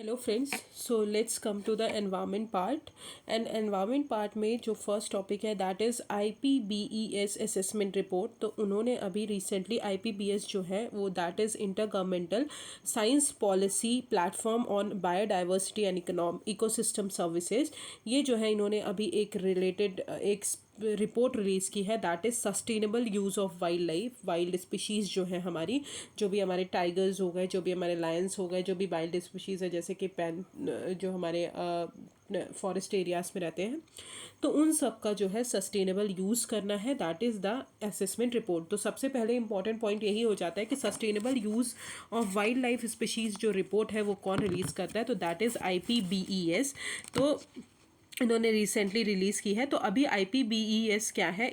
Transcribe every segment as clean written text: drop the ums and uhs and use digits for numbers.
Hello friends, so let's come to the environment part. And environment part में जो first topic है that is IPBES assessment report. तो उन्होंने अभी recently IPBES जो है वो that is intergovernmental science policy platform on biodiversity and ecosystem services, ये जो है इन्होंने अभी एक रिलेटेड एक रिपोर्ट रिलीज़ की है that is sustainable use of wild life, wild species जो है हमारी, जो भी हमारे टाइगर्स हो गए, जो भी हमारे लायंस हो गए, जो भी वाइल्ड स्पीशीज़ है जैसे कि पैन जो हमारे फॉरेस्ट एरियाज़ में रहते हैं, तो उन सब का जो है सस्टेनेबल यूज़ करना है, that is the assessment report. तो सबसे पहले इंपॉर्टेंट पॉइंट यही हो जाता है कि sustainable use of wild life species जो रिपोर्ट है वो कौन रिलीज़ करता है, तो दैट इज़ IPBES। तो इन्होंने रिसेंटली रिलीज़ की है। तो अभी IPBES क्या है,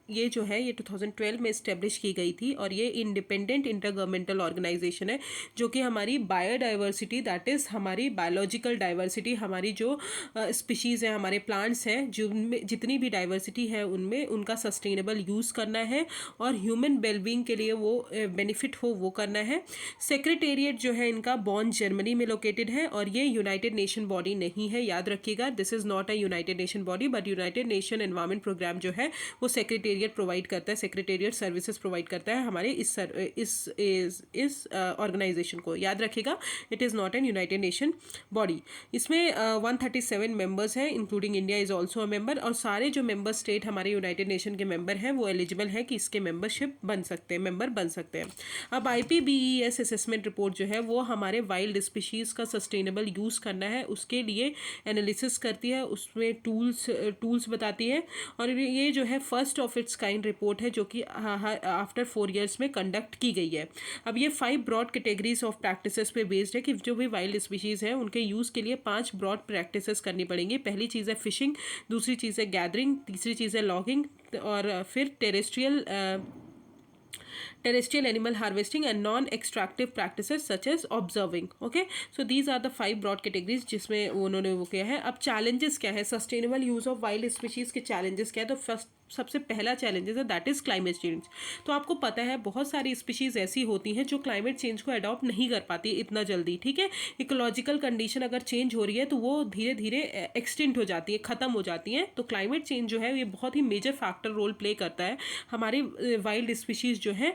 ये जो है ये 2012 में इस्टेब्लिश की गई थी और ये इंडिपेंडेंट इंटरगवर्नमेंटल ऑर्गेनाइजेशन है जो कि हमारी बायोडाइवर्सिटी दैट इज़ हमारी बायोलॉजिकल डाइवर्सिटी, हमारी जो स्पीशीज़ हैं, हमारे प्लांट्स हैं, जिनमें जितनी भी डाइवर्सिटी है उनमें उनका सस्टेनेबल यूज़ करना है और ह्यूमन वेलबींग के लिए वो बेनिफिट हो वो करना है। सेक्रेटेरिएट जो है इनका बॉन जर्मनी में लोकेटेड है और ये यूनाइटेड नेशन बॉडी नहीं है, याद रखिएगा। This is not United Nation body but United Nation environment programme जो है वो सेक्रेटेरिएट प्रोवाइड करता है, सेक्रेटेरिएट सर्विसेज प्रोवाइड करता है हमारे इस ऑर्गेनाइजेशन को, याद रखिएगा। It is not an United Nation body. इसमें 137 मेंबर्स हैं including India is also a member, और सारे जो मेंबर स्टेट हमारे यूनाइटेड नेशन के मेंबर हैं वो एलिजिबल है कि इसके मेंबरशिप बन सकते हैं, मेंबर बन सकते हैं। अब IPBES असेसमेंट रिपोर्ट जो है वो हमारे वाइल्ड स्पीशीज़ का सस्टेनेबल यूज़ करना है उसके लिए एनालिसिस करती है, उसमें टूल्स बताती है। और ये जो है first of its kind report है जो कि आफ्टर 4 years में कंडक्ट की गई है। अब ये 5 ब्रॉड कैटेगरीज ऑफ प्रैक्टिसेस पे बेस्ड है कि जो भी वाइल्ड स्पीशीज़ हैं उनके यूज़ के लिए 5 ब्रॉड प्रैक्टिसेस करनी पड़ेंगी। पहली चीज़ है फिशिंग, दूसरी चीज़ है गैदरिंग, तीसरी चीज़ है लॉगिंग, और फिर terrestrial animal harvesting and non-extractive practices such as observing. Okay, so these are the 5 broad categories जिसमें उन्होंने वो किया है। अब challenges क्या है, sustainable use of wild species के challenges क्या है, तो फर्स्ट सबसे पहला चैलेंजेस है दैट इज़ क्लाइमेट चेंज। तो आपको पता है बहुत सारी स्पीशीज़ ऐसी होती हैं जो क्लाइमेट चेंज को अडॉप्ट नहीं कर पाती इतना जल्दी, ठीक है। इकोलॉजिकल कंडीशन अगर चेंज हो रही है तो वो धीरे धीरे एक्सटिंक्ट हो जाती है, ख़त्म हो जाती हैं। तो क्लाइमेट चेंज जो है ये बहुत ही मेजर फैक्टर रोल प्ले करता है हमारी वाइल्ड स्पीशीज़ जो है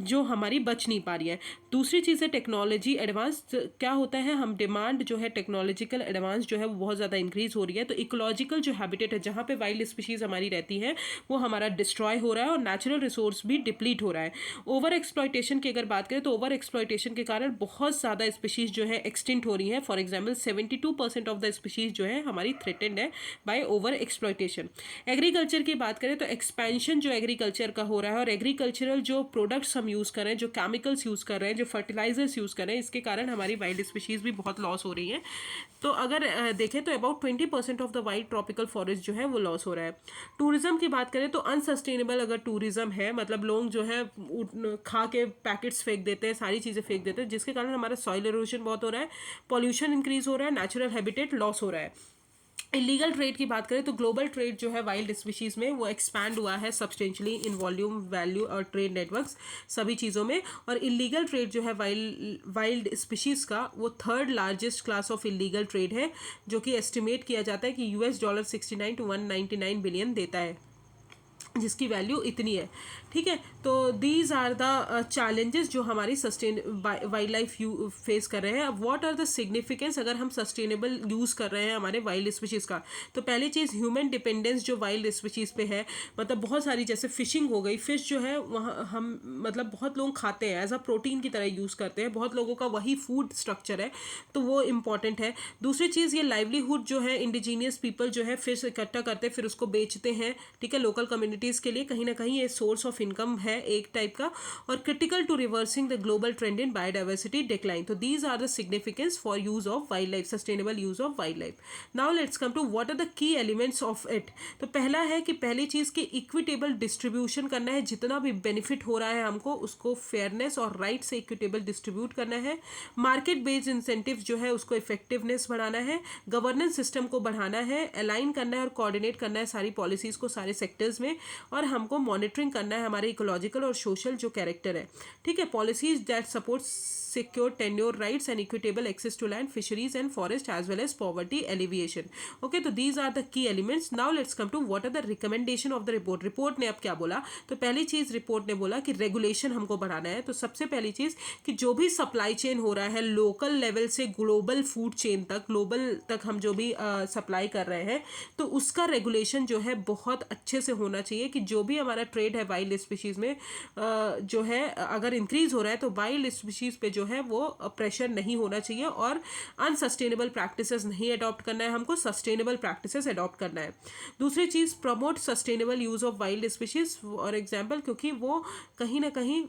जो हमारी बच नहीं पा रही है। दूसरी चीज़ है टेक्नोलॉजी एडवांस। क्या होता है, हम डिमांड जो है टेक्नोलॉजिकल एडवांस जो है वो बहुत ज़्यादा इंक्रीज़ हो रही है, तो इकोलॉजिकल जो हैबिटेट है जहाँ पे वाइल्ड स्पीशीज़ हमारी रहती है वो हमारा डिस्ट्रॉय हो रहा है और नेचुरल रिसोर्स भी डिप्लीट हो रहा है। ओवर एक्सप्लॉयटेशन की अगर बात करें तो ओवर एक्सप्लॉयटेशन के कारण बहुत ज़्यादा स्पीशीज़ जो है एक्सटिंक्ट हो रही है। For example 72% of the species जो है हमारी थ्रेटेंड है बाय ओवर एक्सप्लॉयटेशन। एग्रीकल्चर की बात करें तो एक्सपेंशन जो एग्रीकल्चर का हो रहा है और एग्रीकल्चरल जो प्रोडक्ट्स हम यूज़ कर रहे हैं, जो केमिकल्स यूज़ कर रहे हैं, जो फर्टिलाइजर्स यूज़ कर रहे हैं, इसके कारण हमारी वाइल्ड स्पीशीज़ भी बहुत लॉस हो रही हैं। तो अगर देखें तो about 20% of the wild tropical forest जो है वो लॉस हो रहा है। टूरिज्म की बात करें तो अनसस्टेनेबल अगर टूरिज्म है, मतलब लोग जो है खा के पैकेट्स फेंक देते हैं, सारी चीज़ें फेंक देते हैं, जिसके कारण हमारा सॉइल इरोजन बहुत हो रहा है, पॉल्यूशन इंक्रीज हो रहा है, नेचुरल हैबिटेट लॉस हो रहा है। इलीगल ट्रेड की बात करें तो ग्लोबल ट्रेड जो है वाइल्ड स्पीशीज़ में वो एक्सपैंड हुआ है सब्सटेंशियली इन वॉल्यूम, वैल्यू और ट्रेड नेटवर्क्स सभी चीज़ों में। और इलीगल ट्रेड जो है वाइल्ड स्पीशीज़ का वो 3rd largest class of illegal trade है, जो कि एस्टिमेट किया जाता है कि $69 to 199 बिलियन देता है, जिसकी वैल्यू इतनी है, ठीक है। तो दीज आर द चैलेंजेस जो हमारी वाइल्ड लाइफ फेस कर रहे हैं। अब व्हाट आर द सिग्निफिकेंस अगर हम सस्टेनेबल यूज़ कर रहे हैं हमारे वाइल्ड स्पीशीज़ का, तो पहली चीज़ ह्यूमन डिपेंडेंस जो वाइल्ड स्पीशीज़ पे है, मतलब बहुत सारी जैसे फिशिंग हो गई, फिश जो है वहाँ हम मतलब बहुत लोग खाते हैं एज अ प्रोटीन की तरह यूज़ करते हैं, बहुत लोगों का वही फूड स्ट्रक्चर है, तो वो इम्पॉर्टेंट है। दूसरी चीज़ ये लाइवलीहुड जो है, इंडिजीनियस पीपल जो है फिश इकट्ठा करते हैं फिर उसको बेचते हैं, ठीक है, लोकल कम्युनिटीज़ के लिए कहीं ना कहीं ये सोर्स ऑफ इनकम है एक टाइप का। और critical to reversing the global trend in biodiversity decline. तो these are the significance for use of wild life, sustainable use of wild life. Now let's come to what are the key elements of it. तो पहला है कि पहली चीज़ की equitable distribution करना है, जितना भी बेनिफिट हो रहा है हमको उसको फेयरनेस और राइट से इक्विटेबल डिस्ट्रीब्यूट करना है। मार्केट बेस्ड इंसेंटिव जो है उसको इफेक्टिवनेस बढ़ाना है, गवर्नेंस सिस्टम को बढ़ाना है, अलाइन करना है और कोऑर्डिनेट करना है सारी पॉलिसीज़ को सारे सेक्टर्स में, और हमको मॉनिटरिंग करना है हमारे इकोलॉजिकल और सोशल जो कैरेक्टर है, ठीक है। Policies that support secure tenure rights and equitable access to land, fisheries and forest, as well as poverty alleviation. Okay, तो these are the key elements. Now let's come to what are the recommendation of the report. Report ने अब क्या बोला, तो पहली चीज report ने बोला कि रेगुलेशन हमको बढ़ाना है. तो सबसे पहली चीज कि जो भी सप्लाई चेन हो रहा है लोकल लेवल से ग्लोबल फूड चेन तक, ग्लोबल तक हम जो भी सप्लाई कर रहे हैं, तो उसका रेगुलेशन जो है बहुत अच्छे से होना चाहिए कि जो भी हमारा ट्रेड है वाइल्ड स्पीशीज में जो है अगर इंक्रीज हो रहा है तो वाइल्ड स्पीशीज पे जो है वो प्रेशर नहीं होना चाहिए और अनसस्टेनेबल प्रैक्टिसेस नहीं अडॉप्ट करना है, हमको सस्टेनेबल प्रैक्टिसेस अडॉप्ट करना है. दूसरी चीज़, promote sustainable use of wild species for example, क्योंकि वो कहीं ना कहीं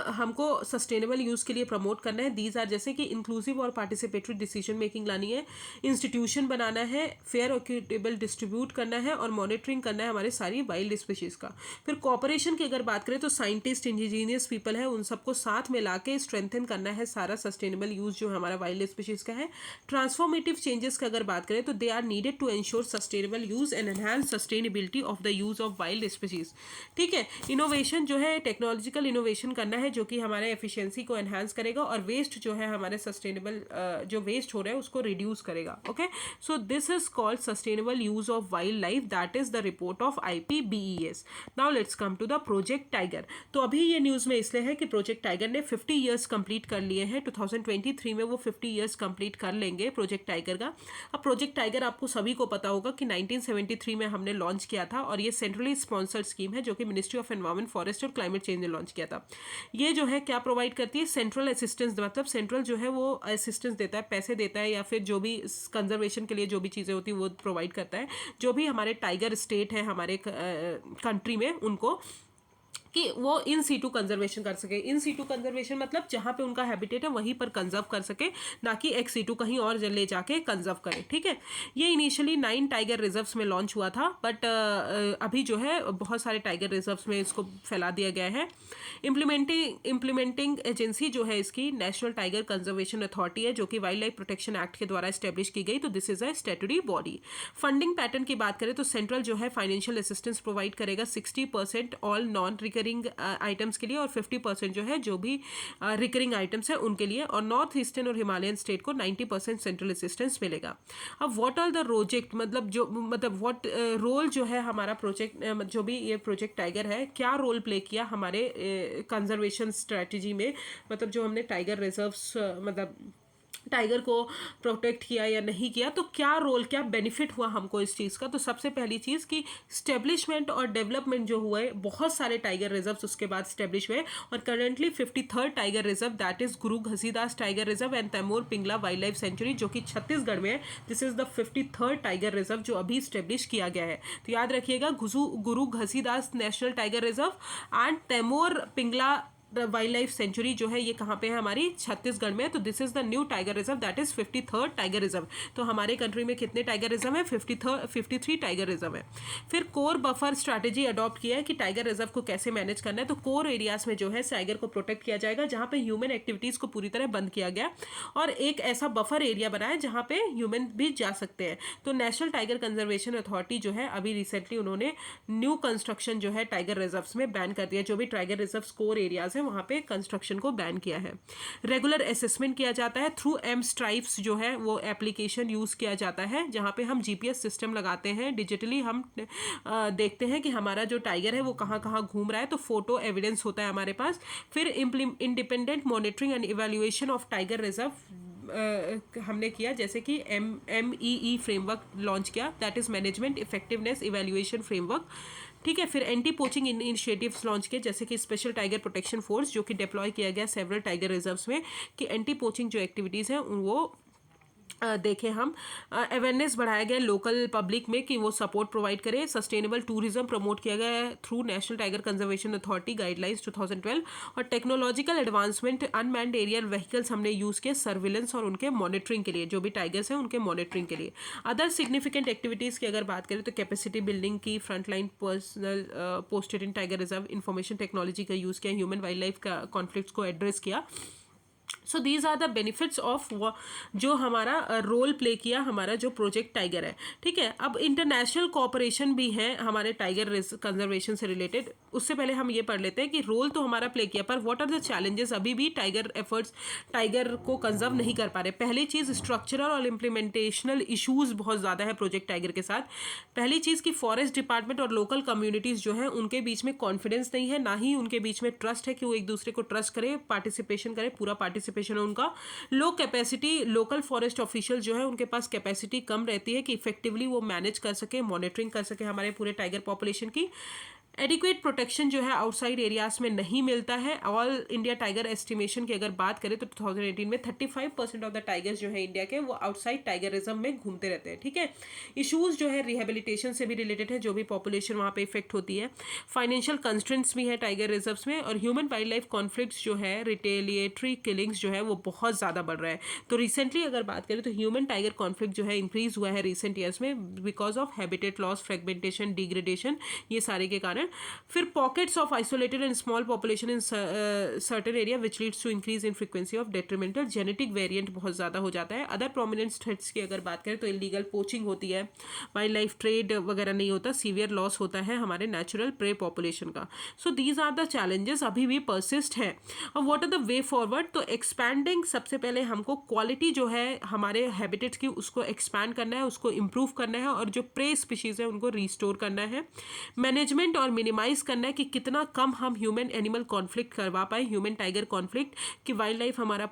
हमको सस्टेनेबल यूज़ के लिए प्रमोट करना है. दीज आर जैसे कि इंक्लूसिव और पार्टिसिपेटरी डिसीजन मेकिंग लानी है, इंस्टीट्यूशन बनाना है, फेयर और इक्विटेबल डिस्ट्रीब्यूट करना है और मॉनिटरिंग करना है हमारे सारी वाइल्ड स्पीशीज़ का. फिर कॉपरेशन की अगर बात करें तो साइंटिस्ट, इंडिजीनियस पीपल है, उन सबको साथ में ला के स्ट्रेंथन करना है सारा सस्टेनेबल यूज़ जो हमारा वाइल्ड स्पीशीज़ का है. ट्रांसफॉर्मेटिव चेंजेस की अगर बात करें तो they are needed to ensure sustainable use and enhance sustainability of the use of wild species. ठीक है, इनोवेशन जो है, टेक्नोलॉजिकल इनोवेशन करना है जो कि हमारे एफिशिएंसी को एनहांस करेगा और वेस्ट जो है हमारे सस्टेनेबल जो वेस्ट हो रहा है उसको रिड्यूस करेगा. Okay, so this is called sustainable use of wild life, that is the report of IPBES. Now let's come to the project tiger. तो अभी ये न्यूज़ में इसलिए है कि प्रोजेक्ट टाइगर ने 50 ईयर्स कंप्लीट कर लिए हैं. 2023 में वो 50 ईयर्स कंप्लीट कर लेंगे प्रोजेक्ट टाइगर का. अब प्रोजेक्ट टाइगर आपको सभी को पता होगा कि 1973 में हमने लॉन्च किया था और ये सेंट्रली स्पॉन्सर्ड स्कीम है जो कि मिनिस्ट्री ऑफ एनवायरमेंट, फॉरेस्ट और क्लाइमेट चेंज ने लॉन्च किया था. ये जो है क्या प्रोवाइड करती है, सेंट्रल असिस्टेंस, मतलब सेंट्रल जो है वो असिस्टेंस देता है, पैसे देता है या फिर जो भी कंजर्वेशन के लिए जो भी चीज़ें होती है वो प्रोवाइड करता है. जो भी हमारे टाइगर स्टेट है हमारे कंट्री में उनको कि वो इन सीटू कंजर्वेशन कर सके. इन सीटू कंजर्वेशन मतलब जहाँ पे उनका हैबिटेट है वहीं पर कंजर्व कर सके, ना कि एक्स सीटू कहीं और ले जाके कंजर्व करे. ठीक है, ये इनिशियली 9 टाइगर रिजर्व्स में लॉन्च हुआ था, बट अभी जो है बहुत सारे टाइगर रिजर्व्स में इसको फैला दिया गया है. इम्प्लीमेंटिंग एजेंसी जो है इसकी नेशनल टाइगर कंजर्वेशन अथॉरिटी है जो कि वाइल्ड लाइफ प्रोटेक्शन एक्ट के द्वारा एस्टेब्लिश की गई. तो this is a statutory body. Funding pattern की बात करें तो सेंट्रल जो है फाइनेंशियल असिस्टेंस प्रोवाइड करेगा 60% ऑल नॉन रिकरिंग आइटम्स के लिए और 50% जो है जो भी रिकरिंग आइटम्स है उनके लिए, और नॉर्थ ईस्टर्न और हिमालयन स्टेट को 90% सेंट्रल असिस्टेंस मिलेगा. अब व्हाट आर द प्रोजेक्ट, मतलब व्हाट रोल जो है हमारा प्रोजेक्ट, जो भी ये प्रोजेक्ट टाइगर है क्या रोल प्ले किया हमारे कंजर्वेशन स्ट्रेटजी में, मतलब जो हमने टाइगर रिजर्व्स मतलब टाइगर को प्रोटेक्ट किया या नहीं किया, तो क्या रोल, क्या बेनिफिट हुआ हमको इस चीज़ का. तो सबसे पहली चीज़ कि स्टेब्लिशमेंट और डेवलपमेंट जो हुआ है, बहुत सारे टाइगर रिजर्व्स उसके बाद स्टेब्लिश हुए और currently 53rd tiger reserve that is Guru Ghasidas tiger reserve and Tamor Pingla wild life sanctuary जो कि छत्तीसगढ़ में है. This is the 53rd tiger reserve जो अभी स्टेब्लिश किया गया है. तो याद रखिएगा, Guru Ghasidas national tiger reserve and Tamor Pingla wild life sanctuary जो है ये कहाँ पे है, हमारी छत्तीसगढ़ में. तो this is the new tiger reserve that is 53rd tiger reserve. तो हमारे कंट्री में कितने टाइगर रिजर्व है, 53 टाइगर रिजर्व है. फिर कोर बफर स्ट्रैटेजी अडॉप्ट किया है कि टाइगर रिजर्व को कैसे मैनेज करना है. तो कोर एरियाज में जो है टाइगर को प्रोटेक्ट किया जाएगा जहाँ पे ह्यूमन एक्टिविटीज़ को पूरी तरह बंद किया गया और एक ऐसा बफर एरिया बनाया जहाँ पे ह्यूमन भी जा सकते हैं. तो नेशनल टाइगर कंजर्वेशन अथॉरिटी जो है अभी रिसेंटली उन्होंने न्यू कंस्ट्रक्शन जो है टाइगर रिजर्व्स में बैन कर दिया. जो भी टाइगर रिजर्व्स कोर एरियाज वहाँ पे कंस्ट्रक्शन को बैन किया है. रेगुलर असेसमेंट किया जाता है थ्रू एम स्ट्राइप्स जो है वो एप्लीकेशन यूज किया जाता है जहाँ पे हम GPS सिस्टम लगाते हैं. डिजिटली हम देखते हैं कि हमारा जो टाइगर है वो कहाँ कहाँ घूम रहा है, तो फोटो एविडेंस होता है हमारे पास. फिर independent monitoring and evaluation of tiger reserve हमने किया, जैसे कि MEE फ्रेमवर्क लॉन्च किया, that is management effectiveness evaluation framework. ठीक है, फिर एंटी पोचिंग इनिशिएटिव्स लॉन्च किए जैसे कि स्पेशल टाइगर प्रोटेक्शन फोर्स जो कि डिप्लॉय किया गया सेवरल टाइगर रिजर्व्स में कि एंटी पोचिंग जो एक्टिविटीज़ हैं वो देखें हम. अवेयरनेस बढ़ाया गया लोकल पब्लिक में कि वो सपोर्ट प्रोवाइड करे. सस्टेनेबल टूरिज्म प्रमोट किया गया है through national tiger conservation authority guidelines 2012 और technological advancement unmanned aerial vehicles हमने यूज़ किए सर्विलेंस और उनके मॉनिटरिंग के लिए, जो भी टाइगर्स हैं उनके मॉनिटरिंग के लिए. अदर सिग्निफिकेंट एक्टिविटीज़ की अगर बात करें तो कैपेसिटी बिल्डिंग की, frontline personnel posted in tiger reserve, information technology का यूज़ किया, ह्यूमन वाइल्ड लाइफ का कॉन्फ्लिक्ट्स को एड्रेस किया. So these are the benefits of जो हमारा रोल प्ले किया हमारा जो प्रोजेक्ट टाइगर है, ठीक है। अब इंटरनेशनल कोऑपरेशन भी है हमारे टाइगर कंजर्वेशन से रिलेटेड। उससे पहले हम ये पढ़ लेते हैं कि रोल तो हमारा प्ले किया, पर व्हाट आर द चैलेंजेस। अभी भी टाइगर एफर्ट्स टाइगर को कंजर्व नहीं कर पा रहे। पहली चीज़ स्ट्रक्चरल और इम्प्लीमेंटेशनल इशूज़ बहुत ज़्यादा है प्रोजेक्ट टाइगर के साथ। पहली चीज़ कि फॉरेस्ट डिपार्टमेंट और लोकल कम्युनिटीज़ जो है उनके बीच में कॉन्फिडेंस नहीं है, ना ही उनके बीच में ट्रस्ट है कि वो एक दूसरे को ट्रस्ट करे, पार्टिसिपेशन करे, पूरा पार्टिसिपेशन है उनका। लो कैपेसिटी, लोकल फॉरेस्ट ऑफिशियल जो है उनके पास कैपेसिटी कम रहती है कि इफेक्टिवली वो मैनेज कर सके, मॉनिटरिंग कर सके हमारे पूरे टाइगर पॉपुलेशन की। एडिक्वेट प्रोटेक्शन जो है आउटसाइड एरियाज में नहीं मिलता है। ऑल इंडिया टाइगर एस्टिमेशन की अगर बात करें तो 2018 में 35% ऑफ द टाइगर्स जो है इंडिया के वो आउटसाइड टाइगरिज्म में घूमते रहते हैं, ठीक है। इशूज़ जो है रिहेबिलिटेशन से भी रिलेटेड है, जो भी पॉपुलेशन वहाँ पे इफेक्ट होती है। फाइनेंशियल कंस्ट्रेंट्स भी है टाइगर रिजर्व्स में, और ह्यूमन वाइल्ड लाइफ कॉन्फ्लिक्ट्स जो है, रिटेलिएटरी किलिंग्स जो है वो बहुत ज़्यादा बढ़ रहा है। तो रिसेंटली अगर बात करें तो ह्यूमन टाइगर कॉन्फ्लिक्ट जो है इंक्रीज हुआ है रिसेंट ईयर्स में because of habitat loss, fragmentation, degradation, ये सारे के कारण। फिर pockets of isolated and small population in certain area which leads to increase in frequency of detrimental genetic variant बहुत ज़्यादा हो जाता है। अदर प्रोमिनेंट थ्रेट्स की अगर बात करें तो इलीगल पोचिंग होती है, वाइल्ड लाइफ ट्रेड वगैरह नहीं होता, सीवियर लॉस होता है हमारे नेचुरल प्रे पॉपुलेशन का। So these are the challenges अभी भी परसिस्ट है। अब what are the way forward. तो एक्सपैंडिंग, सबसे पहले हमको क्वालिटी जो है हमारे हैबिटेट्स की उसको एक्सपैंड करना है, उसको इम्प्रूव करना है, और जो प्रे स्पीशीज़ है उनको रिस्टोर करना है। मैनेजमेंट और मिनिमाइज करना है कि कितना कम हम ह्यूमन एनिमल कॉन्फ्लिक्ट करवा पाए, ह्यूमन टाइगर कॉन्फ्लिक्ट, कि वाइल्ड लाइफ हमारा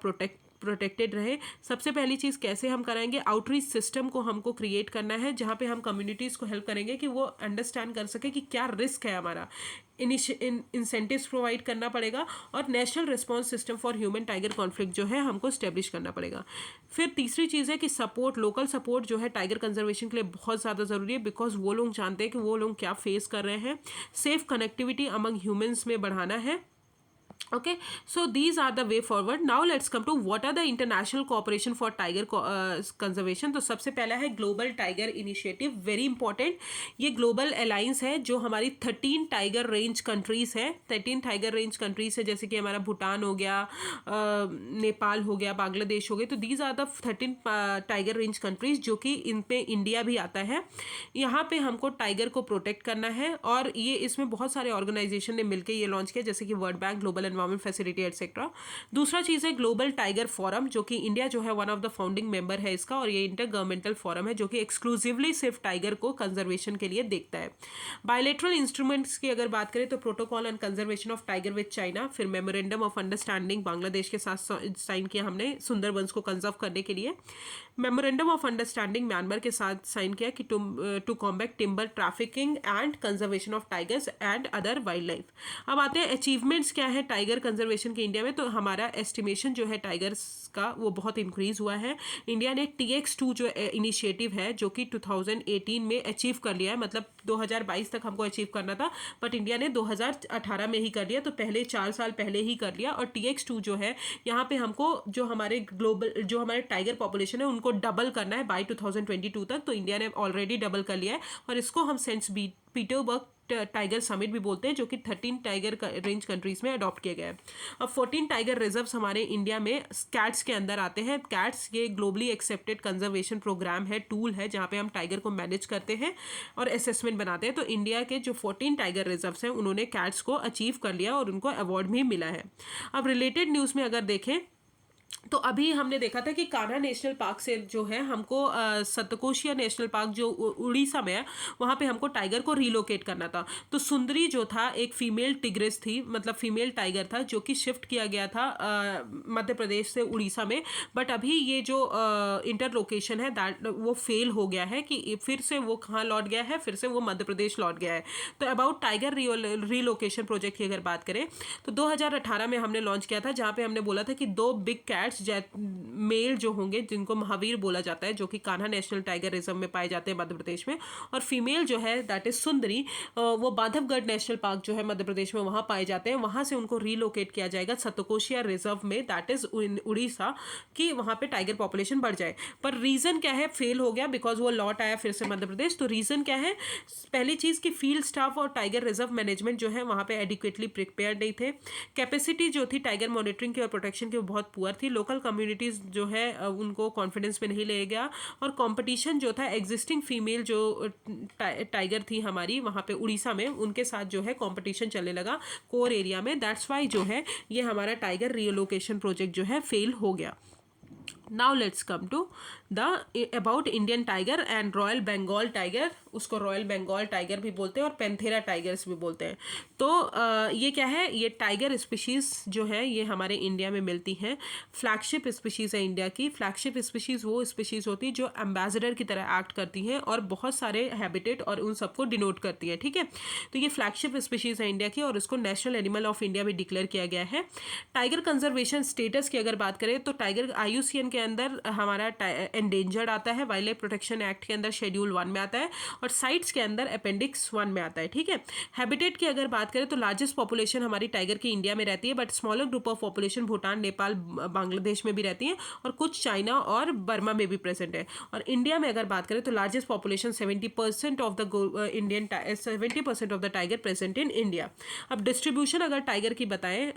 प्रोटेक्टेड रहे। सबसे पहली चीज़ कैसे हम कराएंगे, आउटरीच सिस्टम को हमको क्रिएट करना है जहाँ पे हम कम्युनिटीज़ को हेल्प करेंगे कि वो अंडरस्टैंड कर सके कि क्या रिस्क है हमारा। इंसेंटिव्स प्रोवाइड करना पड़ेगा, और national response system for human tiger conflict जो है हमको स्टेब्लिश करना पड़ेगा। फिर तीसरी चीज़ है कि सपोर्ट, लोकल सपोर्ट जो है टाइगर कंजर्वेशन के लिए बहुत ज़्यादा ज़रूरी है, बिकॉज वो लोग जानते हैं कि वो लोग क्या फेस कर रहे हैं। सेफ कनेक्टिविटी अमंग ह्यूमन्स में बढ़ाना है। Okay, so these are the way forward. Now let's come to what are the international cooperation for tiger conservation. तो सबसे पहला है global tiger initiative, very important. ये ग्लोबल अलायंस है जो हमारी 13 टाइगर रेंज कंट्रीज है, 13 टाइगर रेंज कंट्रीज है, जैसे कि हमारा भूटान हो गया, नेपाल हो गया, बांग्लादेश हो गए। तो these are the 13 tiger range countries, जो कि इन पे इंडिया भी आता है। यहाँ पे हमको टाइगर को प्रोटेक्ट करना है, और ये इसमें बहुत सारे ऑर्गेनाइजेशन ने मिलकर ये लॉन्च किया, जैसे कि world bank, global environment facility etcetera. दूसरा चीज़ है ग्लोबल टाइगर फोरम, जो कि इंडिया जो है one of the founding member है इसका, और ये इंटर गवर्नमेंटल फोरम है जो कि एक्सक्लूसिवली सिर्फ टाइगर को कंजर्वेशन के लिए देखता है। बायलैटरल इंस्ट्रूमेंट्स की अगर बात करें तो protocol on conservation of tiger with China, फिर मेमोरेंडम ऑफ अंडरस्टैंडिंग बांग्लादेश के साथ साइन किया हमने सुंदरबंस को कंजर्व करने के लिए। मेमोरेंडम ऑफ अंडरस्टैंडिंग म्यांमार के साथ साइन किया कि to combat timber trafficking and conservation of tigers and other wildlife. अब आते हैं अचीवमेंट्स क्या है टाइगर कंजर्वेशन के इंडिया में। तो हमारा एस्टिमेशन जो है टाइगर्स का वो बहुत इंक्रीज हुआ है। इंडिया ने TX2 जो इनिशिएटिव है जो कि 2018 में अचीव कर लिया है, मतलब 2022 तक हमको अचीव करना था, बट इंडिया ने 2018 में ही कर लिया, तो पहले 4 साल पहले ही कर लिया। और TX2 जो है यहाँ पे हमको जो हमारे ग्लोबल जो हमारे टाइगर पॉपुलेशन है उनको डबल करना है बाय 2022 तक। तो इंडिया ने ऑलरेडी डबल कर लिया है, और इसको हम सेंट पीटर्सबर्ग टाइगर समिट भी बोलते हैं, जो कि 13 टाइगर रेंज कंट्रीज में अडॉप्ट किया गया है। अब 14 टाइगर रिजर्व्स हमारे इंडिया में कैट्स के अंदर आते हैं। कैट्स ये ग्लोबली एक्सेप्टेड कंजर्वेशन प्रोग्राम है, टूल है, जहाँ पे हम टाइगर को मैनेज करते हैं और असेसमेंट बनाते हैं। तो इंडिया के जो 14 टाइगर रिजर्व्स हैं उन्होंने कैट्स को अचीव कर लिया और उनको अवार्ड भी मिला है। अब रिलेटेड न्यूज़ में अगर देखें तो अभी हमने देखा था कि कान्हा नेशनल पार्क से जो है हमको सतकोशिया नेशनल पार्क जो उड़ीसा में है वहाँ पे हमको टाइगर को रिलोकेट करना था। तो सुंदरी जो था एक फीमेल टिग्रिस थी, मतलब फीमेल टाइगर था, जो कि शिफ्ट किया गया था मध्य प्रदेश से उड़ीसा में। बट अभी ये जो इंटरलोकेशन है दैट वो फेल हो गया है कि फिर से वो कहाँ लौट गया है, फिर से वो मध्य प्रदेश लौट गया है। तो अबाउट टाइगर रिलोकेशन प्रोजेक्ट की अगर बात करें तो 2018 में हमने लॉन्च किया था, जहाँ पे हमने बोला था कि 2 बिग कैट्स मेल जो होंगे जिनको महावीर बोला जाता है, जो कि कान्हा नेशनल टाइगर रिजर्व में पाए जाते हैं मध्य प्रदेश में, और फीमेल जो है दैट इज सुंदरी, वो बांधवगढ़ नेशनल पार्क जो है मध्य प्रदेश में वहाँ पाए जाते हैं। वहाँ से उनको रिलोकेट किया जाएगा सतकोशिया रिजर्व में, दैट इज उड़ीसा, कि वहाँ पे टाइगर पॉपुलेशन बढ़ जाए। पर रीज़न क्या है, फेल हो गया बिकॉज वो लौट आया फिर से मध्य प्रदेश। तो रीज़न क्या है, पहली चीज़ की फील्ड स्टाफ और टाइगर रिजर्व मैनेजमेंट जो है वहाँ पे एडिक्वेटली प्रिपेयर नहीं थे। कैपेसिटी जो थी टाइगर मॉनिटरिंग की और प्रोटेक्शन की वो बहुत पुअर थी। थी, लोकल कम्युनिटीज़ जो है उनको कॉन्फिडेंस में नहीं ले गया, और कंपटीशन जो था एग्जिस्टिंग फीमेल जो टाइगर थी हमारी वहाँ पे उड़ीसा में, उनके साथ जो है कंपटीशन चलने लगा कोर एरिया में। दैट्स वाई जो है ये हमारा टाइगर रिलोकेशन प्रोजेक्ट जो है फेल हो गया। Now let's come to the about Indian tiger and royal Bengal tiger. उसको रॉयल बंगाल टाइगर भी बोलते हैं और पैंथेरा टाइगर्स भी बोलते हैं। तो ये क्या है, ये टाइगर स्पीशीज़ जो है ये हमारे इंडिया में मिलती हैं। फ्लैगशिप स्पीशीज़ है इंडिया की। फ्लैगशिप स्पीशीज़ वो स्पीशीज़ होती है जो एम्बेसडर की तरह एक्ट करती हैं और बहुत सारे हैबिटेट और उन सबको डिनोट करती है, ठीक है। तो ये फ्लैगशिप स्पीशीज़ है इंडिया की और इसको नेशनल एनिमल ऑफ इंडिया भी डिक्लेयर किया गया है। टाइगर कंजर्वेशन स्टेटस की अगर बात करें तो टाइगर IUCN के अंदर हमारा एंडेंजर्ड आता है, वाइल्ड लाइफ प्रोटेक्शन एक्ट के अंदर शेड्यूल 1 में आता है, और साइट्स के अंदर अपेंडिक्स 1 में आता है, ठीक है। हैबिटेट की अगर बात करें तो लार्जेस्ट पॉपुलेशन हमारी टाइगर की इंडिया में रहती है, but smaller group of population Bhutan, Nepal, Bangladesh में भी रहती है, और कुछ चाइना और बर्मा में भी प्रेजेंट है। और इंडिया में अगर बात करें तो largest population 70% of the Indian 70% of the tiger present in India. अब डिस्ट्रीब्यूशन अगर टाइगर की बताएं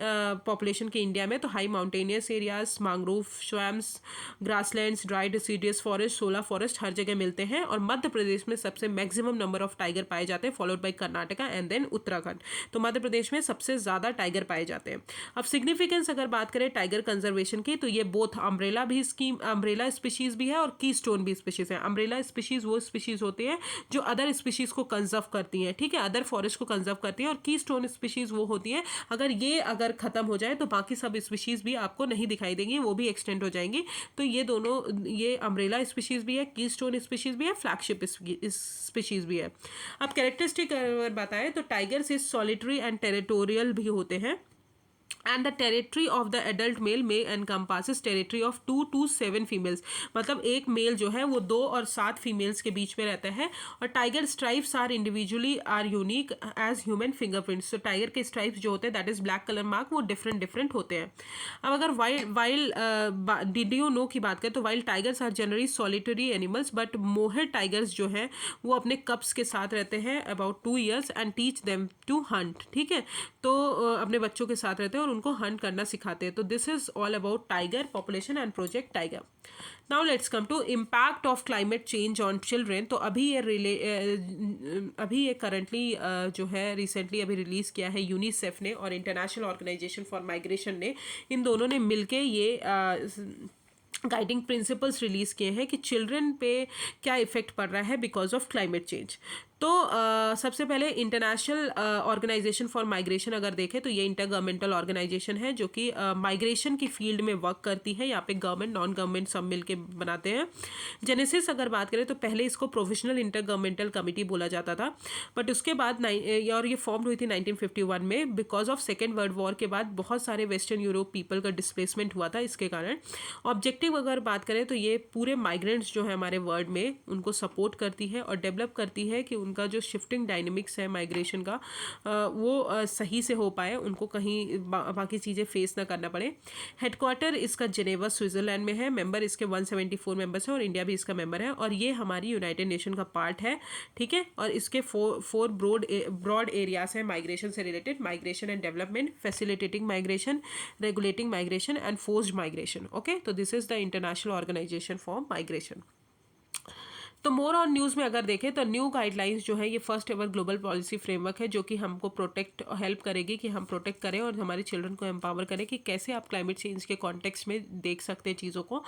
पॉपुलेशन की इंडिया में, तो high mountainous areas, mangrove swamps, grasslands, dry deciduous forest, सोला फॉरेस्ट हर जगह मिलते हैं। और मध्य प्रदेश में सबसे मैक्सिमम नंबर ऑफ टाइगर पाए जाते हैं, followed by Karnataka and then Uttarakhand. तो मध्य प्रदेश में सबसे ज़्यादा टाइगर पाए जाते हैं। अब सिग्निफिकेंस अगर बात करें टाइगर कंजर्वेशन की, तो ये बोथ अम्ब्रेला भी स्कीम, अम्ब्रेला स्पीशीज़ भी है और की स्टोन भी स्पीशीज़ है। अम्ब्रेला स्पीशीज़ वो स्पीशीज़ होती है जो अदर स्पीशीज़ को कंजर्व करती हैं, ठीक है, अदर फॉरेस्ट को कंजर्व करती हैं। और की स्टोन स्पीशीज़ वो होती हैं अगर खत्म हो जाए तो बाकी सब स्पीशीज़ भी आपको नहीं दिखाई देंगी, वो भी एक्सटेंड हो जाएंगी। तो ये दोनों, ये अम्ब्रेला स्पीशीज़ भी है, की स्टोन स्पीशीज़ भी है, फ्लैगशिप स्पीशीज़ भी है। अब कैरेक्टरिस्टिक अगर बताएं तो tigers is solitary and territorial भी होते हैं। And the territory of the adult male में encompasses territory of 2 to 7 females. मतलब एक मेल जो है वो 2 और 7 फीमेल्स के बीच में रहता है। और tiger stripes are individually are unique as human fingerprints. तो टाइगर के स्ट्राइप्स जो होते हैं that is black colour mark, वो डिफरेंट होते हैं। अब अगर वाइल्ड डिड यू नो की बात करें तो wild tigers are generally solitary animals, but mother tigers जो है वो अपने कप्स के साथ रहते हैं about 2 years and teach them to hunt, ठीक है। तो अपने बच्चों के साथ रहते हैं और उनको हंट करना सिखाते हैं। तो this is all about tiger population and project tiger. Now let's come to impact of climate change on children. तो अभी ये करंटली जो है रिसेंटली अभी रिलीज़ किया है यूनिसेफ ने और इंटरनेशनल ऑर्गेनाइजेशन फॉर माइग्रेशन ने, इन दोनों ने मिलके ये गाइडिंग प्रिंसिपल्स रिलीज़ किए हैं कि चिल्ड्रन पे क्या इफेक्ट पड़ रहा है बिकॉज ऑफ क्लाइमेट चेंज। तो सबसे पहले इंटरनेशनल ऑर्गेनाइजेशन फॉर माइग्रेशन अगर देखें तो ये इंटर गवर्नमेंटल ऑर्गेनाइजेशन है जो कि माइग्रेशन की फील्ड में वर्क करती है। यहाँ पे गवर्नमेंट नॉन गवर्नमेंट सब मिल के बनाते हैं। जेनेसिस अगर बात करें तो पहले इसको प्रोविजनल इंटर गवर्नमेंटल कमिटी बोला जाता था, बट उसके बाद और ये फॉर्म हुई थी 1951 में। Because of second world war के बाद बहुत सारे वेस्टर्न यूरोप पीपल का डिस्प्लेसमेंट हुआ था, इसके कारण ऑब्जेक्टिव अगर बात करें तो ये पूरे माइग्रेंट्स जो है हमारे वर्ल्ड में उनको सपोर्ट करती है और डेवलप करती है कि उनका जो शिफ्टिंग डायनेमिक्स है माइग्रेशन का वो सही से हो पाए, उनको कहीं बाकी चीज़ें फेस ना करना पड़े। हेडक्वार्टर इसका जेनेवा स्विट्जरलैंड में है। मेंबर इसके 174 मेंबर्स हैं और इंडिया भी इसका मेंबर है। और ये हमारी यूनाइटेड नेशन का पार्ट है, ठीक है। और इसके फोर ब्रॉड एरियाज हैं माइग्रेशन से related: migration and development, facilitating migration, regulating migration and forced migration. Okay, तो this is the international organisation for migration. तो मोर ऑन न्यूज़ में अगर देखें तो न्यू गाइडलाइंस जो है ये first ever global policy framework है जो कि हमको प्रोटेक्ट हेल्प करेगी कि हम प्रोटेक्ट करें और हमारे चिल्ड्रन को एम्पावर करें कि कैसे आप क्लाइमेट चेंज के कॉन्टेक्स्ट में देख सकते हैं चीज़ों को।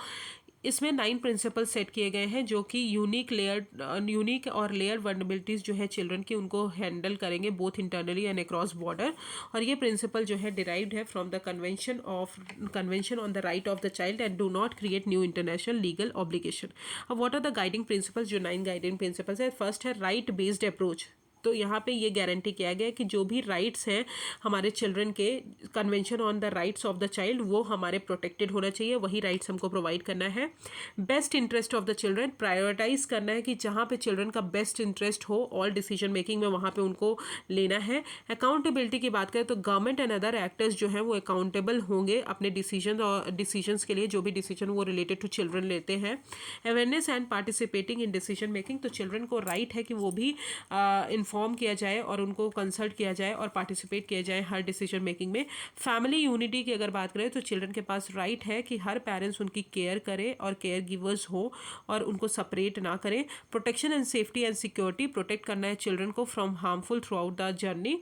इसमें 9 प्रिंसिपल सेट किए गए हैं जो कि यूनिक और लेयर वर्नेबिलिटीज़ जो है चिल्ड्रन की उनको हैंडल करेंगे both internally and across border. और ये प्रिंसिपल जो है डिराइव्ड है from the convention on the right of the child and do not create new international legal obligation. अब what are the guiding principles? जो 9 गाइडिंग प्रिंसिपल्स है, first है right based approach. तो यहाँ पे ये गारंटी किया गया है कि जो भी राइट्स हैं हमारे चिल्ड्रन के, convention on the rights of the child, वो हमारे प्रोटेक्टेड होना चाहिए, वही राइट्स हमको प्रोवाइड करना है। Best interest of the children prioritise करना है कि जहाँ पे चिल्ड्रन का बेस्ट इंटरेस्ट हो ऑल डिसीजन मेकिंग में, वहाँ पे उनको लेना है। अकाउंटेबिलिटी की बात करें तो गवर्नमेंट एंड अदर एक्टर्स जो हैं वो अकाउंटेबल होंगे अपने डिसीजंस के लिए, जो भी डिसीजन वो रिलेटेड टू चिल्ड्रन लेते हैं। Awareness and participating in decision making, तो चिल्ड्रन को राइट है कि वो भी इन्फॉर्म किया जाए और उनको कंसल्ट किया जाए और पार्टिसिपेट किया जाए हर डिसीजन मेकिंग में। फैमिली यूनिटी की अगर बात करें तो चिल्ड्रन के पास राइट है कि हर पेरेंट्स उनकी केयर करे और केयर गिवर्स हो और उनको सेपरेट ना करें। Protection and safety and security, protect करना है चिल्ड्रन को from harmful throughout the journey.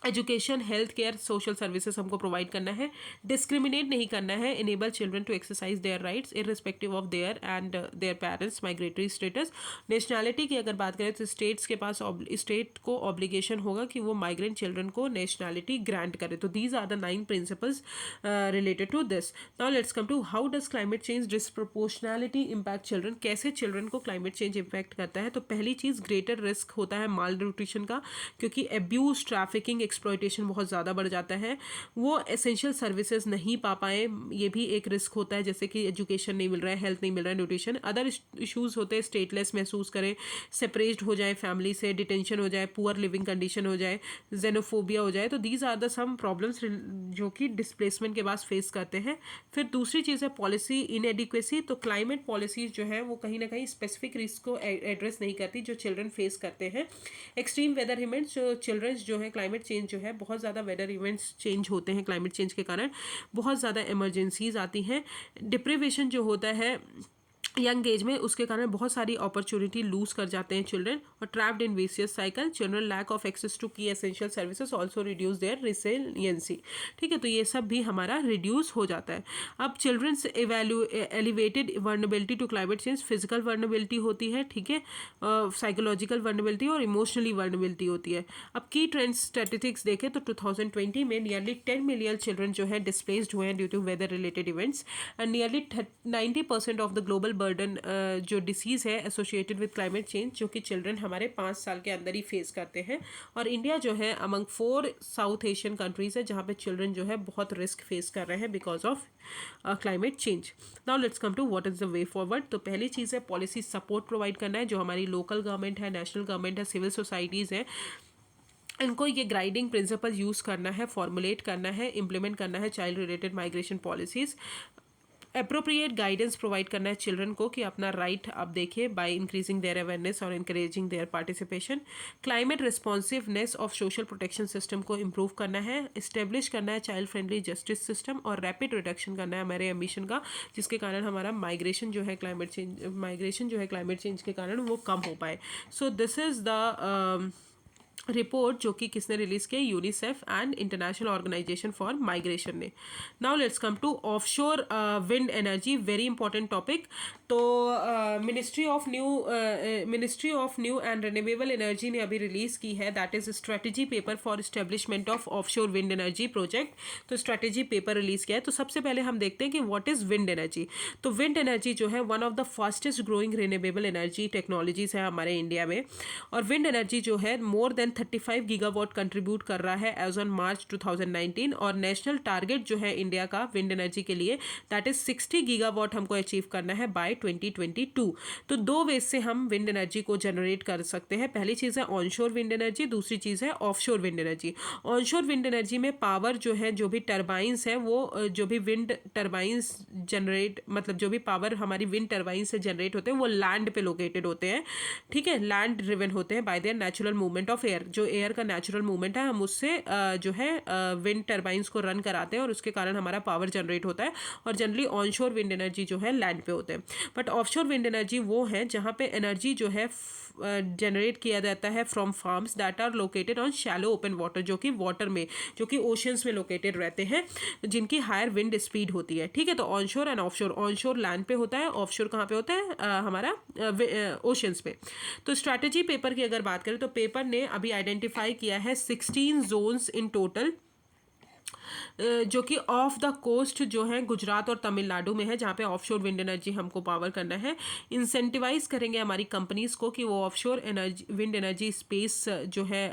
Education, health care, social services हमको प्रोवाइड करना है। डिस्क्रिमिनेट नहीं करना है। Enable children to exercise their rights irrespective of their and their parents migratory status. Nationality की अगर बात करें तो स्टेट्स के पास स्टेट को ऑब्लिगेशन होगा कि वो माइग्रेंट चिल्ड्रन को नेशनैलिटी ग्रांट करे। तो these are the 9 principles related to this. Now let's come to how does climate change disproportionality impact children. कैसे चिल्ड्रन को क्लाइमेट चेंज इम्पैक्ट करता है। तो पहली चीज़, ग्रेटर रिस्क होता है माल न्यूट्रिशन का, क्योंकि एब्यूज, ट्रैफिकिंग, एक्सप्लॉयटेशन बहुत ज़्यादा बढ़ जाता है। वो एसेंशियल सर्विसेज नहीं पा पाए, ये भी एक रिस्क होता है, जैसे कि एजुकेशन नहीं मिल रहा है, हेल्थ नहीं मिल रहा है, न्यूट्रिशन। अदर इश्यूज होते हैं, स्टेटलेस महसूस करें, सेपरेट हो जाए फैमिली से, डिटेंशन हो जाए, पुअर लिविंग कंडीशन हो जाए, जेनोफोबिया हो जाए। तो these are the some problems जो कि डिस्प्लेसमेंट के बाद फेस करते हैं। फिर दूसरी चीज़ है पॉलिसी इनएडिक्वेसी। तो क्लाइमेट पॉलिसीज जो है वो कहीं ना कहीं स्पेसिफिक रिस्क को एड्रेस नहीं करती जो चिल्ड्रन फेस करते हैं। एक्सट्रीम वेदर इवेंट्स, जो चिल्ड्रन जो है क्लाइमेट चेंज जो है, बहुत ज़्यादा वेदर इवेंट्स चेंज होते हैं क्लाइमेट चेंज के कारण, बहुत ज़्यादा इमरजेंसीज आती हैं। डिप्रिवेशन जो होता है यंग एज में, उसके कारण बहुत सारी अपॉर्चुनिटी लूज कर जाते हैं चिल्ड्रन। और trapped in vicious cycle, children lack of access to key essential services also reduce their resiliency. ठीक है, तो ये सब भी हमारा रिड्यूस हो जाता है। अब children's elevated vulnerability to climate change, physical vulnerability होती है, ठीक है, साइकोलॉजिकल वर्नेबिलिटी और इमोशनली वर्नेबिलिटी होती है। अब की ट्रेंड स्टैटिस्टिक्स देखें तो 2020 में नियरली 10 मिलियन चिल्ड्रन जो है डिस्प्लेस्ड हुए हैं due to weather related events and nearly 90% of the global burden जो डिसीज़ है एसोसिएटेड विद क्लाइमेट चेंज, जो कि चिल्ड्रन हमारे 5 साल के अंदर ही फेस करते हैं। और इंडिया जो है अमंग 4 साउथ एशियन कंट्रीज़ है जहाँ पे चिल्ड्रन जो है बहुत रिस्क फेस कर रहे हैं because of climate change. Now let's come to what is the way forward. तो पहली चीज़ है पॉलिसी सपोर्ट प्रोवाइड करना है, जो हमारी लोकल गवर्नमेंट है, नेशनल गवर्नमेंट है, सिविल सोसाइटीज़ है, इनको ये गाइडिंग प्रिंसिपल यूज़ करना है, फॉर्मुलेट करना है, इम्प्लीमेंट करना है child related migration policies. Appropriate guidance provide करना है चिल्ड्रन को कि अपना राइट आप देखिए बाय इंक्रीजिंग देयर अवेयरनेस और encouraging their participation. Climate responsiveness of social protection system को इम्प्रूव करना है, इस्टेब्लिश करना है चाइल्ड फ्रेंडली जस्टिस सिस्टम और रैपिड रिडक्शन करना है हमारे एम्बिशन का, जिसके कारण हमारा माइग्रेशन जो है क्लाइमेट चेंज के कारण वो कम हो पाए। So this is the report जो कि किसने रिलीज किया, UNICEF and international organisation for migration ने। Now let's come to offshore wind energy, very important topic. तो ministry of new and renewable energy ने अभी रिलीज की है, that is strategy paper for establishment of offshore wind energy project. तो strategy paper release किया है। तो सबसे पहले हम देखते हैं कि व्हाट इज विंड एनर्जी। तो विंड एनर्जी जो है one of the fastest growing renewable energy technologies है हमारे इंडिया में। और विंड एनर्जी जो है मोर देन 35 गीगावाट कंट्रीब्यूट कर रहा है एज ऑन मार्च 2019। और नेशनल टारगेट जो है इंडिया का विंड एनर्जी के लिए दैट इज 60 गीगावाट हमको अचीव करना है बाय 2022। तो 2 वेज से हम विंड एनर्जी को जनरेट कर सकते हैं। पहली चीज़ है ऑनशोर विंड एनर्जी, दूसरी चीज़ है offshore wind energy. Onshore wind energy में पावर जो है, जो भी टर्बाइंस है वो जो भी विंड टर्बाइंस जनरेट, मतलब जो भी पावर हमारी विंड टर्बाइन से जनरेट होते हैं वो लैंड पे लोकेटेड होते हैं, ठीक है, लैंड ड्रिवन होते हैं bye there natural movement of air. जो एयर का नेचुरल मूवमेंट है हम उससे जो है विंड टर्बाइंस को रन कराते हैं और उसके कारण हमारा पावर जनरेट होता है। और जनरली ऑनशोर विंड एनर्जी जो है लैंड पे होते हैं। बट ऑफशोर विंड एनर्जी वो है जहाँ पे एनर्जी जो है जनरेट किया जाता है from farms that are located on shallow open water, जो कि वाटर में, जो कि ओशंस में लोकेटेड रहते हैं, जिनकी हायर विंड स्पीड होती है, ठीक है। तो onshore and offshore, onshore land पे होता है, ऑफशोर कहाँ पे होता है हमारा ओशंस पे। तो स्ट्रैटेजी पेपर की अगर बात करें तो पेपर ने अभी आइडेंटिफाई किया है 16 जोन्स इन टोटल, जो कि ऑफ द कोस्ट जो है गुजरात और तमिलनाडु में है, जहाँ पे ऑफशोर विंड एनर्जी हमको पावर करना है। इंसेंटिवाइज करेंगे हमारी कंपनीज को कि वो ऑफशोर विंड एनर्जी स्पेस जो है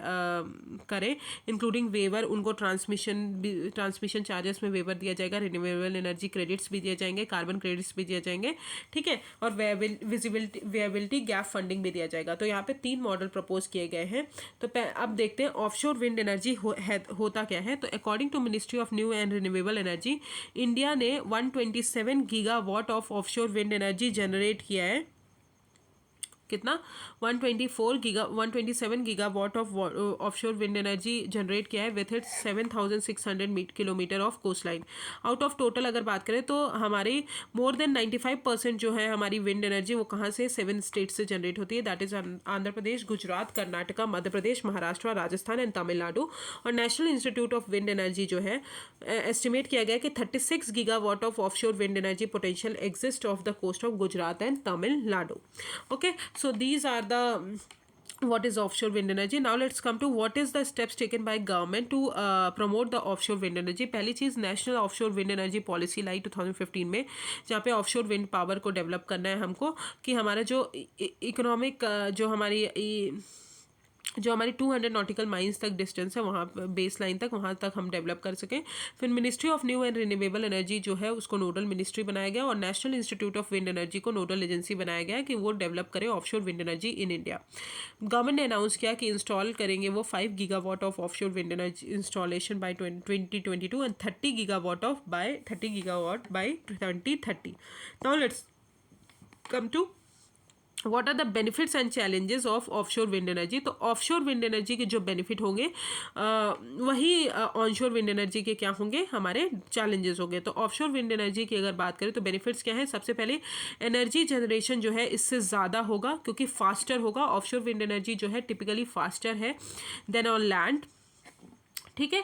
करें, इंक्लूडिंग वेवर, उनको ट्रांसमिशन चार्जेस में वेवर दिया जाएगा, रिन्यूएबल एनर्जी क्रेडिट्स भी दिए जाएंगे, कार्बन क्रेडिट्स भी दिए जाएंगे, ठीक है, और वेबिलिटी गैप फंडिंग भी दिया जाएगा। तो यहाँ पे 3 मॉडल प्रपोज किए गए हैं। तो अब देखते हैं ऑफशोर विंड एनर्जी होता क्या है। तो according to ministry of new and renewable energy, India ने 127 gigawatt of offshore wind energy generate किया है, कितना 127 gigawatt of offshore wind energy generate किया है with its 7,600 kilometre of coastline. Out of total अगर बात करें तो हमारी मोर देन 95% जो है हमारी विंड एनर्जी वो कहाँ से 7 स्टेट से जनरेट होती है, that is Andhra Pradesh, Gujarat, Karnataka, Madhya Pradesh, Maharashtra, Rajasthan and Tamil Nadu. और national institute of wind energy जो है एस्टिमेट किया गया कि 36 gigawatt of offshore wind energy potential exist off the coast of Gujarat and Tamil Nadu. Okay, so these are the what is offshore wind energy. Now let's come to what is the steps taken by government to promote the offshore wind energy. पहली चीज़ national offshore wind energy policy लाई 2015 में, जहाँ पे offshore wind power को develop करना है हमको, कि हमारा जो इकोनॉमिक जो हमारी 200 नॉटिकल माइल्स तक डिस्टेंस है वहाँ बेस लाइन तक, वहाँ तक हम डेवलप कर सकें। फिर ministry of new and renewable energy जो है उसको नोडल मिनिस्ट्री बनाया गया, और national institute of wind energy को नोडल एजेंसी बनाया गया कि वो डेवलप करे offshore wind energy in India. Government ने अनाउंस किया कि इंस्टॉल करेंगे वो 5 gigawatt of offshore wind energy installation by 2022 and 30 gigawatt by 2030। Now let's come to what are the benefits and challenges of offshore wind energy. तो offshore wind energy के जो benefit होंगे वही ऑनशोर विंड एनर्जी के क्या होंगे, हमारे challenges होंगे। तो ऑफशोर विंड एनर्जी की अगर बात करें तो बेनिफिट्स क्या है, सबसे पहले एनर्जी जनरेशन जो है इससे ज़्यादा होगा क्योंकि फास्टर होगा। ऑफशोर विंड एनर्जी जो है टिपिकली फास्टर है देन ऑन लैंड, ठीक है,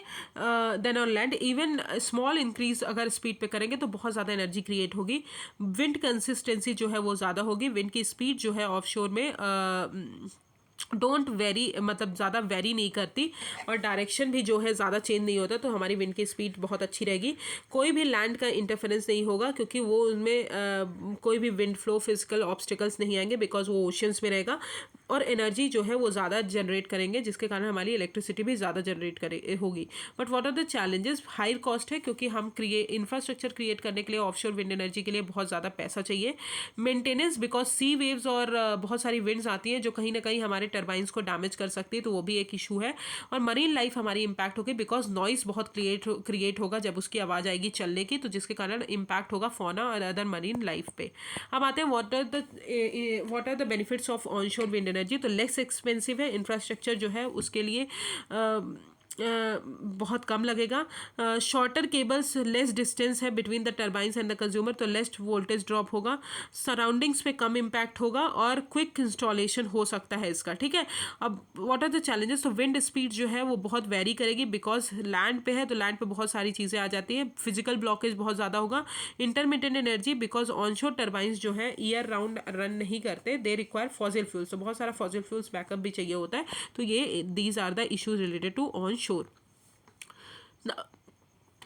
then on land. Even small increase अगर स्पीड पे करेंगे तो बहुत ज़्यादा एनर्जी क्रिएट होगी। विंड कंसिस्टेंसी जो है वो ज़्यादा होगी। विंड की स्पीड जो है ऑफशोर में डोंट वेरी, मतलब ज़्यादा वेरी नहीं करती, और डायरेक्शन भी जो है ज़्यादा चेंज नहीं होता, तो हमारी विंड की स्पीड बहुत अच्छी रहेगी। कोई भी लैंड का इंटरफेरेंस नहीं होगा क्योंकि वो उनमें कोई भी विंड फ्लो फिजिकल ऑब्स्टिकल्स नहीं आएंगे बिकॉज वो ओशंस में रहेगा, और एनर्जी जो है वो ज़्यादा जनरेट करेंगे जिसके कारण हमारी इलेक्ट्रिसिटी भी ज़्यादा जनरेट होगी। But what are the challenges, higher cost है क्योंकि हम इंफ्रास्ट्रक्चर क्रिएट करने के लिए ऑफशोर विंड एनर्जी के लिए बहुत ज़्यादा पैसा चाहिए। मेंटेनेंस, बिकॉज सी वेव्स और बहुत सारी विंड्स आती हैं जो कहीं ना कहीं हमारे टर्बाइंस को डैमेज कर सकती है, तो वो भी एक इशू है। और मरीन लाइफ हमारी इम्पैक्ट होगी बिकॉज नॉइस बहुत क्रिएट होगा जब उसकी आवाज़ आएगी चलने की, तो जिसके कारण इम्पैक्ट होगा फौना और अदर मरीन लाइफ पे। अब आते हैं what are the benefits of onshore wind energy. तो लेस एक्सपेंसिव है, इंफ्रास्ट्रक्चर जो है उसके लिए बहुत कम लगेगा। शॉर्टर केबल्स, लेस डिस्टेंस है between the turbines and the consumer, तो लेस वोल्टेज ड्रॉप होगा। सराउंडिंग्स पे कम इम्पैक्ट होगा और क्विक इंस्टॉलेशन हो सकता है इसका, ठीक है। अब व्हाट आर द चैलेंजेस, तो विंड स्पीड जो है वो बहुत वेरी करेगी बिकॉज लैंड पे है, तो लैंड पे बहुत सारी चीज़ें आ जाती हैं। फिजिकल ब्लॉकेज बहुत ज़्यादा होगा। Intermittent energy, because onshore turbines जो है ईयर राउंड रन नहीं करते, दे रिक्वायर फॉसिल फ्यूल्स, तो बहुत सारा फॉसिल फ्यूल्स बैकअप भी चाहिए होता है, तो ये these are the issues related to onshore.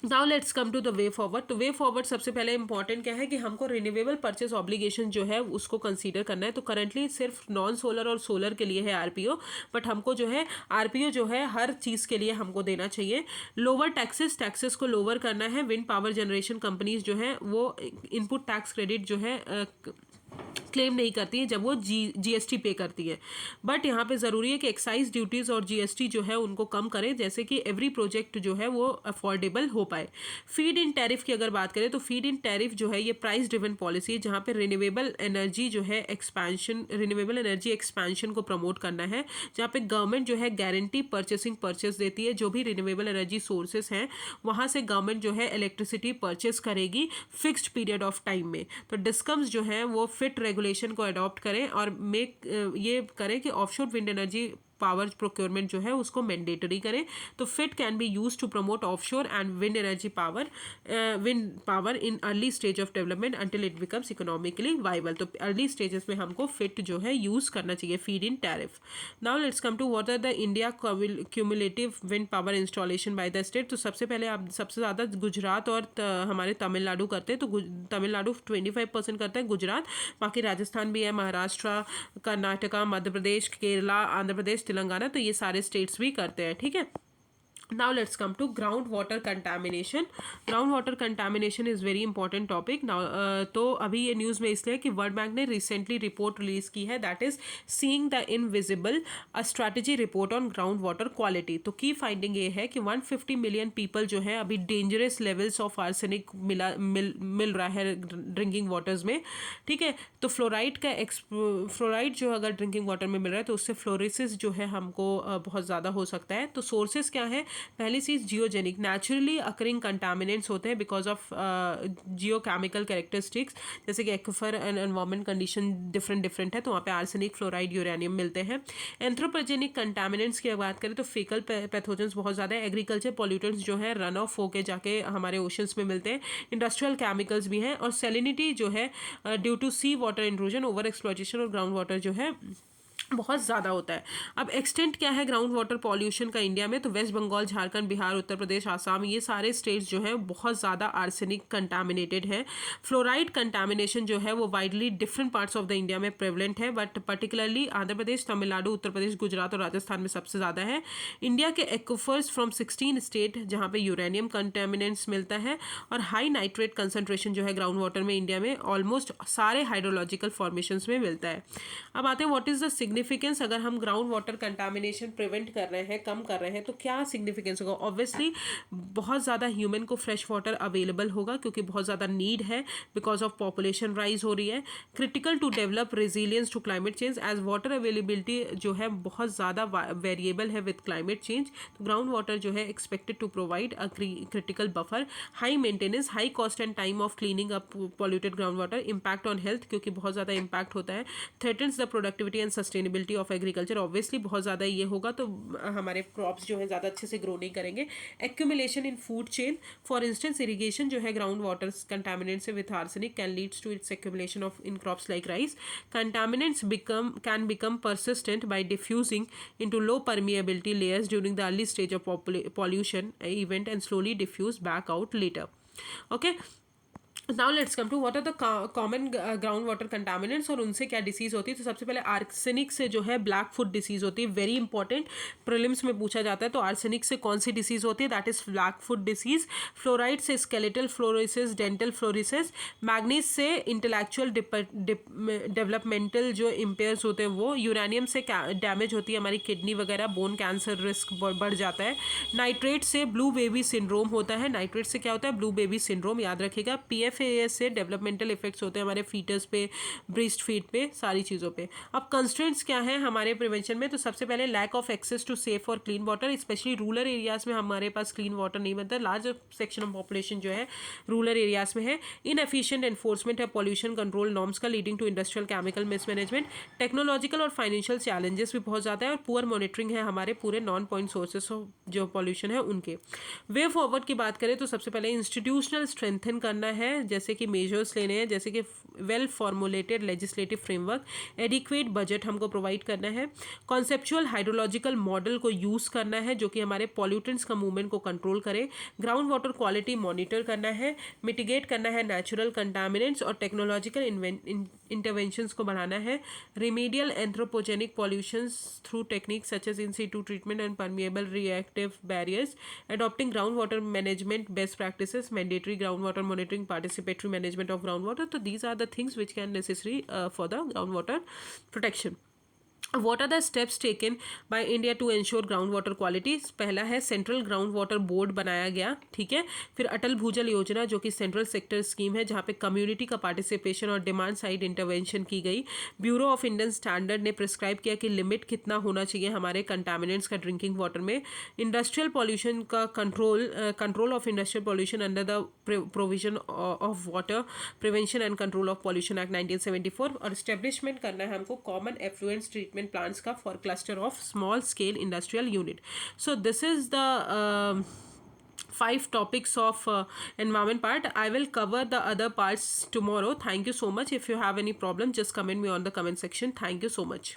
Now let's come to the way forward. तो वे फॉरवर्ड सबसे पहले इंपॉर्टेंट क्या है कि हमको रिन्यूएबल परचेज ऑब्लिगेशन जो है उसको कंसीडर करना है। तो करंटली सिर्फ नॉन सोलर और सोलर के लिए है आरपीओ, बट हमको जो है आरपीओ जो है हर चीज़ के लिए हमको देना चाहिए। लोअर टैक्सेस को लोअर करना है। विंड पावर जनरेशन कंपनीज जो है वो इनपुट टैक्स क्रेडिट जो है क्लेम नहीं करती है जब वो जीएसटी पे करती है, बट यहाँ पे ज़रूरी है कि एक्साइज ड्यूटीज़ और जीएसटी जो है उनको कम करें, जैसे कि एवरी प्रोजेक्ट जो है वो अफोर्डेबल हो पाए। फीड इन टैरिफ की अगर बात करें तो फीड इन टैरिफ जो है ये प्राइस ड्रिवन पॉलिसी है, जहाँ पे रिन्यूएबल एनर्जी एक्सपेंशन को प्रमोट करना है, जहाँ पे गवर्नमेंट जो है गारंटी परचेस देती है। जो भी रिन्यूएबल एनर्जी सोर्सेज हैं वहाँ से गवर्नमेंट जो है इलेक्ट्रिसिटी परचेस करेगी फिक्स्ड पीरियड ऑफ टाइम में। तो डिस्कम्स जो है वो फिट रेगुलेशन को अडॉप्ट करें और ये करें कि offshore wind energy power procurement जो है उसको मैंडेटरी करें। तो FIT can be use to promote offshore and wind energy wind power in early stage of development until it becomes economically viable. तो अर्ली स्टेजेस में हमको फिट जो है यूज करना चाहिए feed in tariff. Now let's come to what are the India cumulative wind power installation by the state. तो सबसे पहले आप सबसे ज़्यादा गुजरात और हमारे तमिलनाडु करते हैं, तो तमिलनाडु 25% करता है, गुजरात, बाकी राजस्थान भी है, महाराष्ट्र, कर्नाटका, मध्य प्रदेश, केरला, आंध्र प्रदेश, तेलंगाना, तो ये सारे स्टेट्स भी करते हैं, ठीक है। Now let's come to groundwater contamination. Groundwater contamination is very important topic. Now तो अभी ये न्यूज़ में इसलिए कि वर्ल्ड बैंक ने रिसेंटली रिपोर्ट रिलीज की है, that is seeing the invisible, a strategy report on ground water quality. तो की फाइंडिंग ये है कि 150 मिलियन पीपल जो है अभी डेंजरस लेवल्स ऑफ आर्सेनिक मिल रहा है ड्रिंकिंग वाटर्स में. ठीक है, तो फ्लोराइड जो अगर ड्रिंकिंग वाटर में मिल रहा है तो उससे फ्लोरोसिस जो है हमको बहुत ज़्यादा हो सकता है. तो सोर्सेज क्या है? पहली चीज़ जियोजेनिक, नेचुरली अकरिंग कंटामिनेंट्स होते हैं बिकॉज ऑफ जियोकेमिकल कैरेक्टरिस्टिक्स, जैसे कि aquifer and environment condition different है, तो वहाँ पे आर्सेनिक, फ्लोराइड, यूरेनियम मिलते हैं. एंथ्रोपोजेनिक कंटामिनेंट्स की बात करें तो फेकल पैथोजेंस बहुत ज़्यादा है. एग्रीकल्चर पॉल्यूटेंट्स जो है रन ऑफ होके जाके हमारे ओशंस में मिलते हैं. इंडस्ट्रियल केमिकल्स भी हैं. और सेलिनिटी जो है due to sea water intrusion, over exploitation और ग्राउंड वाटर जो है बहुत ज़्यादा होता है. अब एक्सटेंट क्या है ग्राउंड वाटर पॉल्यूशन का इंडिया में? तो वेस्ट बंगाल, झारखंड, बिहार, उत्तर प्रदेश, आसाम, ये सारे स्टेट्स जो हैं बहुत ज़्यादा आर्सेनिक कंटामिनेटेड है. फ्लोराइड कंटामिनेशन जो है वो widely different parts of the India में प्रेवलेंट है, बट पर्टिकुलरली आंध्र प्रदेश, तमिलनाडु, उत्तर प्रदेश, गुजरात और राजस्थान में सबसे ज़्यादा है. इंडिया के एक्वाफर्स फ्रॉम 16 स्टेट जहाँ पे यूरेनियम कंटामिनेंट्स मिलता है. और हाई नाइट्रेट कंसनट्रेशन जो है ग्राउंड वाटर में इंडिया में ऑलमोस्ट सारे हाइड्रोलॉजिकल फॉर्मेशंस में मिलता है. अब आते हैं व्हाट इज़ द सिग्निफिकेंस अगर हम ग्राउंड वाटर कंटामिनेशन प्रिवेंट कर रहे हैं, कम कर रहे हैं, तो क्या सिग्निफिकेंस होगा? ऑब्वियसली बहुत ज़्यादा ह्यूमन को फ्रेश वाटर अवेलेबल होगा क्योंकि बहुत ज़्यादा नीड है बिकॉज ऑफ पॉपुलेशन राइज हो रही है. Critical to develop resilience to climate change as water availability जो है बहुत ज़्यादा वेरिएबल है विद क्लाइमेट चेंज. तो ग्राउंड वाटर जो है expected to provide a critical buffer. High maintenance, high cost and time of cleaning up polluted ground water. Impact on health, क्योंकि बहुत ज़्यादा इम्पैक्ट होता है. Threatens the productivity and sustainability of agriculture. Obviously बहुत ज़्यादा ये होगा तो हमारे क्रॉप्स जो है ज़्यादा अच्छे से ग्रो नहीं करेंगे. Accumulation in food chain, for instance irrigation जो है ground water contaminants with arsenic can leads to its accumulation of in crops like rice. Contaminants can become persistent by diffusing into low permeability layers during the early stage of pollution event and slowly diffuse back out later. Okay. Now let's come to what are the common ground water contaminants और उनसे क्या disease होती है. तो सबसे पहले arsenic से जो है ब्लैक फुट डिसीज़ होती है. वेरी इंपॉर्टेंट, प्रीलिम्स में पूछा जाता है. तो आर्सेनिक से कौन सी डिसीज़ होती है? That is black foot disease. Fluoride से skeletal fluorosis, dental fluorosis. Manganese से इंटेलेक्चुअल डेवलपमेंटल जो इम्पेयर्स होते हैं वो. यूरेनियम से डैमेज होती है हमारी किडनी वगैरह, बोन कैंसर रिस्क बढ़ जाता है. नाइट्रेट से ब्लू बेबी सिंड्रोम होता है. नाइट्रेट से क्या होता है? ब्लू बेबी सिंड्रोम, याद रखिएगा. PFAS से डेवलपमेंटल इफेक्ट्स होते हैं हमारे फीटस पे, ब्रेस्ट फीड पे, सारी चीज़ों पे. अब कंस्ट्रेंट्स क्या है हमारे प्रिवेंशन में? तो सबसे पहले lack of access to safe और clean water. Specially rural areas में हमारे पास क्लीन वाटर नहीं बनता. लार्ज सेक्शन ऑफ पॉपुलेशन जो है रूरल एरियाज में है. इनएफिशिएंट एनफोर्समेंट है पॉल्यूशन कंट्रोल नॉर्म्स का, leading to industrial chemical mismanagement. Technological और फाइनेंशियल चैलेंजेस भी बहुत ज़्यादा है. और पुअर मॉनिटरिंग है हमारे पूरे नॉन पॉइंट सोर्सेस ऑफ जो पॉल्यूशन है उनके. वे फॉरवर्ड की बात करें तो सबसे पहले इंस्टीट्यूशनल स्ट्रेंथन करना है, जैसे कि मेजर्स लेने हैं, जैसे कि well formulated legislative framework, adequate budget हमको प्रोवाइड करना है. कॉन्सेप्चुअल हाइड्रोलॉजिकल मॉडल को यूज़ करना है जो कि हमारे पॉल्यूटेंट्स का मूवमेंट को कंट्रोल करे. ग्राउंड वाटर क्वालिटी मॉनिटर करना है. मिटिगेट करना है नेचुरल कंटामिनेंट्स और टेक्नोलॉजिकल इंटरवेंशंस को बढ़ाना है. Remedial anthropogenic pollutions through technique such as in situ treatment and permeable reactive barriers. Adopting ground water management best practices, mandatory ground water monitoring, participatory management of groundwater. So these are the things which can necessary for the groundwater protection. What are the steps taken by India to ensure ground water quality? पहला है central ground water board बनाया गया, ठीक है. फिर अटल भूजल योजना जो कि सेंट्रल सेक्टर स्कीम है जहाँ पे कम्युनिटी का पार्टिसिपेशन और डिमांड साइड इंटरवेंशन की गई. ब्यूरो ऑफ इंडियन स्टैंडर्ड ने प्रिस्क्राइब किया कि लिमिट कितना होना चाहिए हमारे कंटामिनेंट्स का ड्रिंकिंग वाटर में. इंडस्ट्रियल पॉल्यूशन का control of industrial pollution under the provision of water prevention and control of pollution act 1974. और स्टेब्लिशमेंट करना है हमको common affluence treatment plants ka for cluster of small scale industrial unit. So this is the 5 topics of environment part. I will cover the other parts tomorrow. Thank you so much. If you have any problem, just comment me on the comment section. Thank you so much.